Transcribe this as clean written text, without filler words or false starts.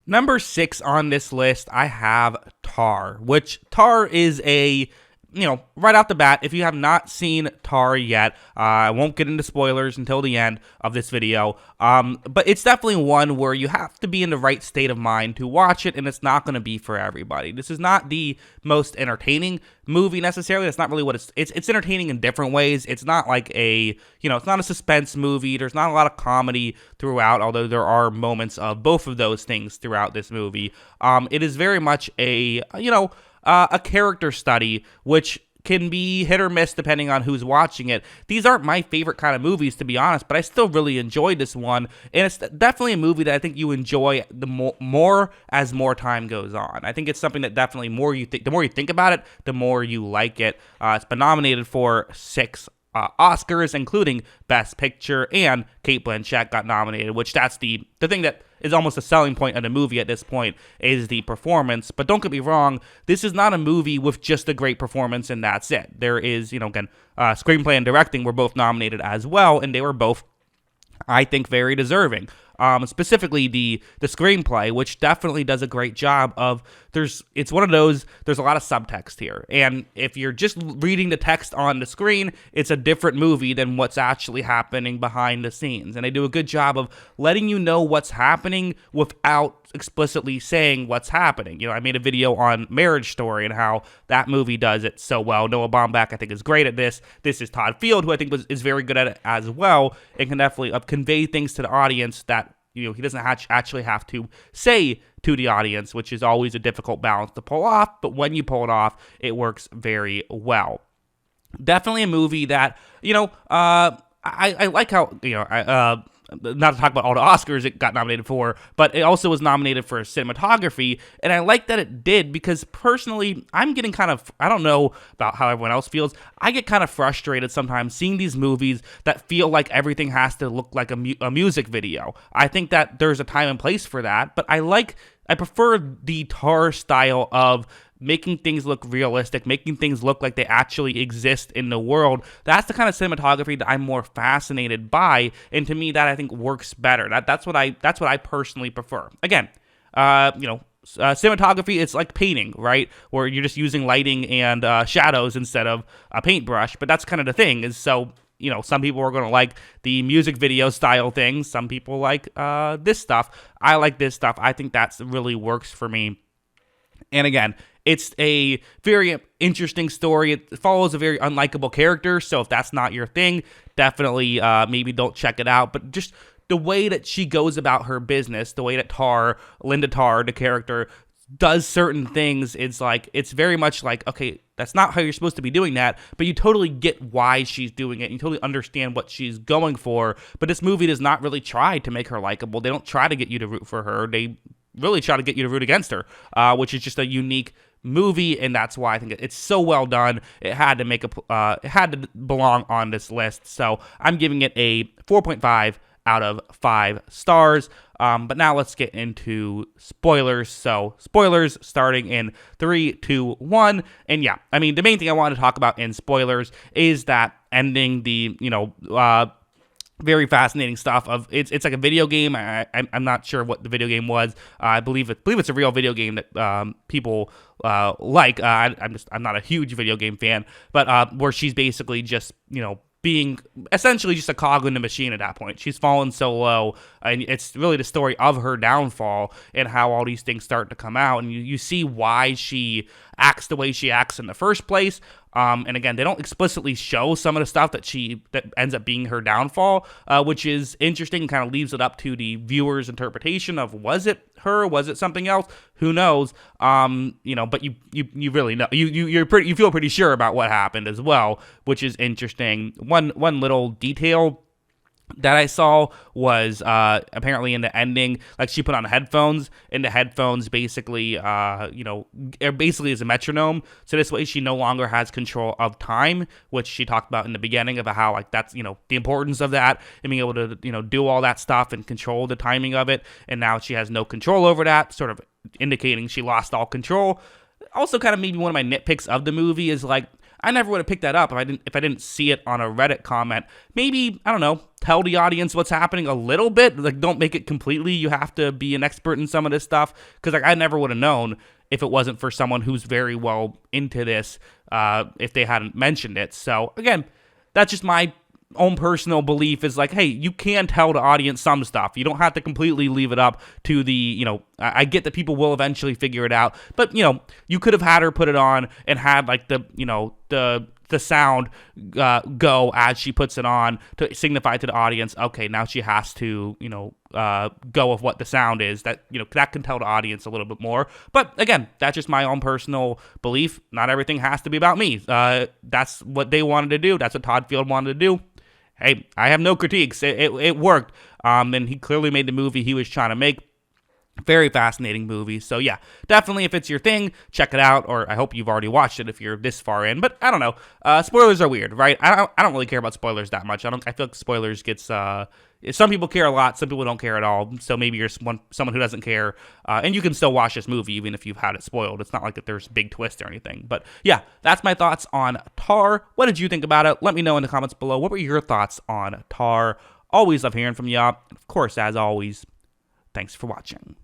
Number 6 on this list, I have Tar, which Tar is right out the bat, if you have not seen Tar yet, I won't get into spoilers until the end of this video, but it's definitely one where you have to be in the right state of mind to watch it, and it's not going to be for everybody. This is not the most entertaining movie necessarily. That's not really what it's entertaining in different ways. It's not like it's not a suspense movie. There's not a lot of comedy throughout, although there are moments of both of those things throughout this movie. It is very much a character study, which can be hit or miss depending on who's watching it. These aren't my favorite kind of movies, to be honest, but I still really enjoyed this one, and it's definitely a movie that I think you enjoy the more as more time goes on. I think it's something that definitely the more you think about it, the more you like it. It's been nominated for 6 Oscars, including Best Picture, and Cate Blanchett got nominated, which that's the thing that is almost a selling point of the movie at this point, is the performance. But don't get me wrong, this is not a movie with just a great performance and that's it. There is, again, screenplay and directing were both nominated as well, and they were both, I think, very deserving. Specifically the screenplay, which definitely does a great job of, it's one of those, there's a lot of subtext here, and if you're just reading the text on the screen, it's a different movie than what's actually happening behind the scenes, and they do a good job of letting you know what's happening without explicitly saying what's happening. I made a video on Marriage Story and how that movie does it so well. Noah Baumbach, I think, is great at this. This is Todd Field, who I think is very good at it as well, and can definitely convey things to the audience that he doesn't actually have to say to the audience, which is always a difficult balance to pull off, but when you pull it off, it works very well. Definitely a movie that, I like how, not to talk about all the Oscars it got nominated for, but it also was nominated for cinematography, and I like that it did, because personally, I'm getting I don't know about how everyone else feels, I get kind of frustrated sometimes seeing these movies that feel like everything has to look like a music video. I think that there's a time and place for that, but I prefer the Tar style of making things look realistic, making things look like they actually exist in the world. That's the kind of cinematography that I'm more fascinated by, and to me, that I think works better. That's what I personally prefer. Again, cinematography, it's like painting, right? Where you're just using lighting and shadows instead of a paintbrush. But that's kind of the thing. Is so. Some people are going to like the music video style things. Some people like this stuff. I like this stuff. I think that really works for me. And again, it's a very interesting story. It follows a very unlikable character, so if that's not your thing, definitely maybe don't check it out. But just the way that she goes about her business, the way that Linda Tarr, the character, does certain things, it's very much like, okay, that's not how you're supposed to be doing that, but you totally get why she's doing it. You totally understand what she's going for. But this movie does not really try to make her likable. They don't try to get you to root for her. They really try to get you to root against her, which is just a unique movie, and that's why I think it's so well done. It had to belong on this list, so I'm giving it a 4.5 out of 5 stars. But now let's get into spoilers. So spoilers starting in 3, 2, 1. And yeah, I mean, the main thing I wanted to talk about in spoilers is that ending, the very fascinating stuff of it's like a video game. I'm not sure what the video game was. I believe it's a real video game that people like. I'm not a huge video game fan, but where she's basically just being essentially just a cog in the machine at that point. She's fallen so low, and it's really the story of her downfall and how all these things start to come out, and you see why she acts the way she acts in the first place. And again, they don't explicitly show some of the stuff that ends up being her downfall, which is interesting and kind of leaves it up to the viewer's interpretation of, was it her? Was it something else? Who knows? But you really know. You feel pretty sure about what happened as well, which is interesting. One little detail that I saw was apparently in the ending, like she put on headphones, and the headphones basically, basically is a metronome. So this way she no longer has control of time, which she talked about in the beginning of how that's, the importance of that and being able to, do all that stuff and control the timing of it. And now she has no control over that, sort of indicating she lost all control. Also kind of maybe one of my nitpicks of the movie is I never would have picked that up if I didn't see it on a Reddit comment. Maybe, I don't know, tell the audience what's happening a little bit. Like, don't make it completely. You have to be an expert in some of this stuff, because like I never would have known if it wasn't for someone who's very well into this, if they hadn't mentioned it. So again, that's just my own personal belief, is like, hey, you can tell the audience some stuff. You don't have to completely leave it up to the, I get that people will eventually figure it out, but, you could have had her put it on and had like the sound go as she puts it on to signify to the audience, okay, now she has to, go with what the sound is. That, that can tell the audience a little bit more. But again, that's just my own personal belief. Not everything has to be about me. That's what they wanted to do. That's what Todd Field wanted to do. Hey, I have no critiques. It worked. And he clearly made the movie he was trying to make. Very fascinating movie. So yeah, definitely if it's your thing, check it out. Or I hope you've already watched it if you're this far in. But I don't know. Spoilers are weird, right? I don't really care about spoilers that much. I feel like spoilers gets. Some people care a lot. Some people don't care at all. So maybe you're someone who doesn't care, and you can still watch this movie even if you've had it spoiled. It's not like that there's a big twist or anything. But yeah, that's my thoughts on Tar. What did you think about it? Let me know in the comments below. What were your thoughts on Tar? Always love hearing from you. Of course, as always, thanks for watching.